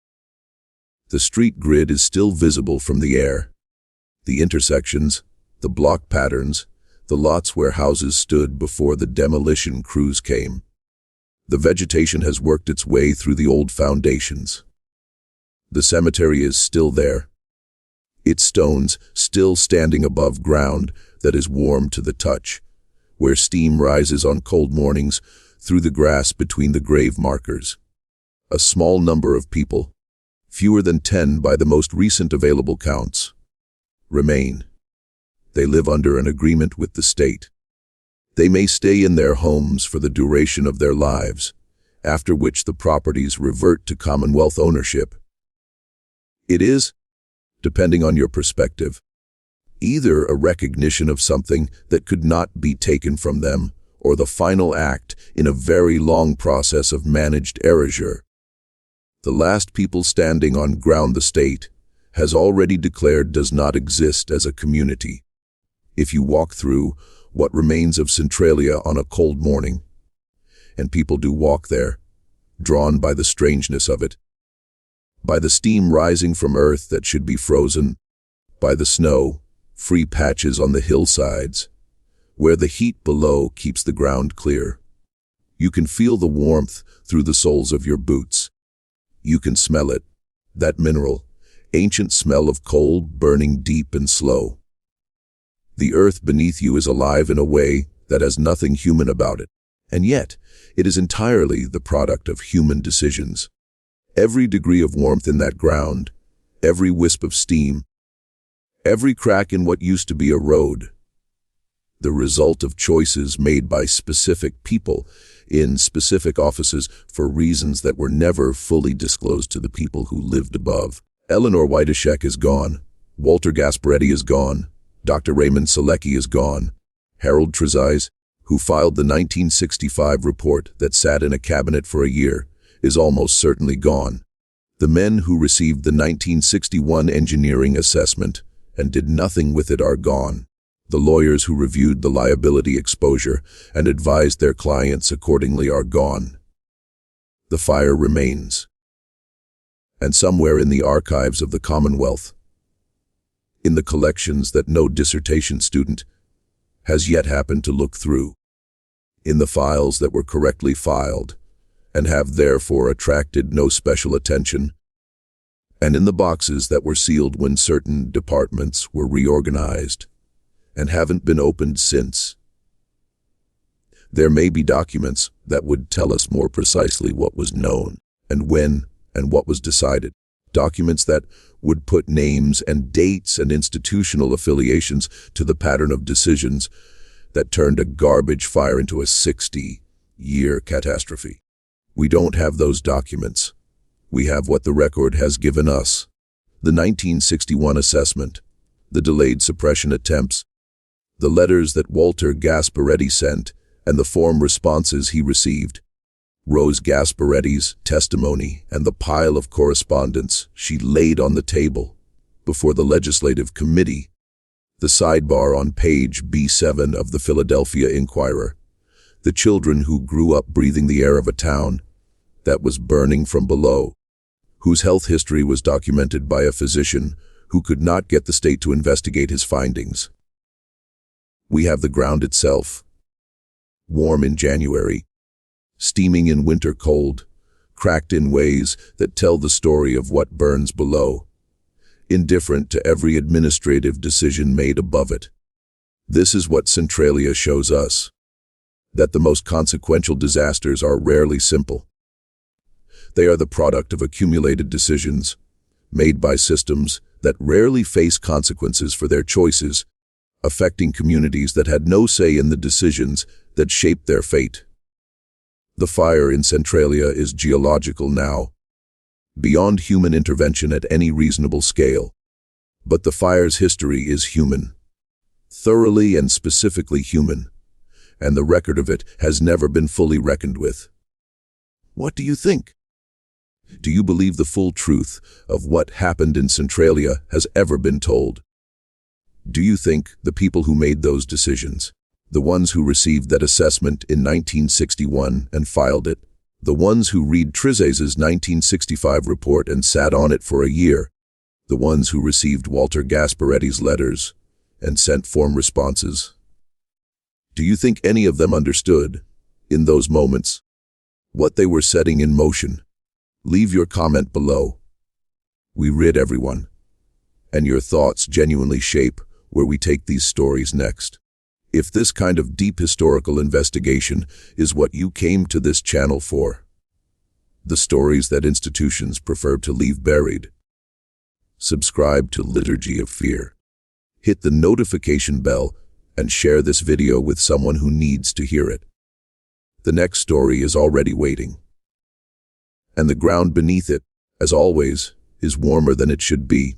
The street grid is still visible from the air. The intersections, the block patterns, the lots where houses stood before the demolition crews came. The vegetation has worked its way through the old foundations. The cemetery is still there, its stones still standing above ground that is warm to the touch, where steam rises on cold mornings through the grass between the grave markers. A small number of people, fewer than 10 by the most recent available counts, remain. They live under an agreement with the state. They may stay in their homes for the duration of their lives, after which the properties revert to Commonwealth ownership. It is, depending on your perspective, either a recognition of something that could not be taken from them, or the final act in a very long process of managed erasure. The last people standing on ground the state has already declared does not exist as a community. If you walk through what remains of Centralia on a cold morning, and people do walk there, drawn by the strangeness of it, by the steam rising from earth that should be frozen, by the snow, free patches on the hillsides, where the heat below keeps the ground clear. You can feel the warmth through the soles of your boots. You can smell it, that mineral, ancient smell of coal burning deep and slow. The earth beneath you is alive in a way that has nothing human about it, and yet it is entirely the product of human decisions. Every degree of warmth in that ground, every wisp of steam, every crack in what used to be a road, the result of choices made by specific people in specific offices for reasons that were never fully disclosed to the people who lived above. Eleanor Whiteshek is gone. Walter Gasparetti is gone. Dr. Raymond Selecki is gone. Harold Trezise, who filed the 1965 report that sat in a cabinet for a year, is almost certainly gone. The men who received the 1961 engineering assessment and did nothing with it are gone. The lawyers who reviewed the liability exposure and advised their clients accordingly are gone. The fire remains. And somewhere in the archives of the Commonwealth, in the collections that no dissertation student has yet happened to look through, in the files that were correctly filed and have therefore attracted no special attention, and in the boxes that were sealed when certain departments were reorganized and haven't been opened since. There may be documents that would tell us more precisely what was known and when and what was decided. Documents that would put names and dates and institutional affiliations to the pattern of decisions that turned a garbage fire into a 60-year catastrophe. We don't have those documents. We have what the record has given us: the 1961 assessment, the delayed suppression attempts, the letters that Walter Gasparetti sent, and the form responses he received, Rose Gasparetti's testimony, and the pile of correspondence she laid on the table before the Legislative Committee, the sidebar on page B7 of the Philadelphia Inquirer, the children who grew up breathing the air of a town that was burning from below, whose health history was documented by a physician who could not get the state to investigate his findings. We have the ground itself, warm in January, steaming in winter cold, cracked in ways that tell the story of what burns below, indifferent to every administrative decision made above it. This is what Centralia shows us. that the most consequential disasters are rarely simple. They are the product of accumulated decisions, made by systems that rarely face consequences for their choices, affecting communities that had no say in the decisions that shaped their fate. The fire in Centralia is geological now, beyond human intervention at any reasonable scale. But the fire's history is human, thoroughly and specifically human, and the record of it has never been fully reckoned with. What do you think? Do you believe the full truth of what happened in Centralia has ever been told? Do you think the people who made those decisions, the ones who received that assessment in 1961 and filed it, the ones who read Trizez's 1965 report and sat on it for a year, the ones who received Walter Gasparetti's letters and sent form responses, do you think any of them understood, in those moments, what they were setting in motion? Leave your comment below. We read everyone, and your thoughts genuinely shape where we take these stories next. If this kind of deep historical investigation is what you came to this channel for, the stories that institutions prefer to leave buried, subscribe to Liturgy of Fear. Hit the notification bell and share this video with someone who needs to hear it. The next story is already waiting. And the ground beneath it, as always, is warmer than it should be.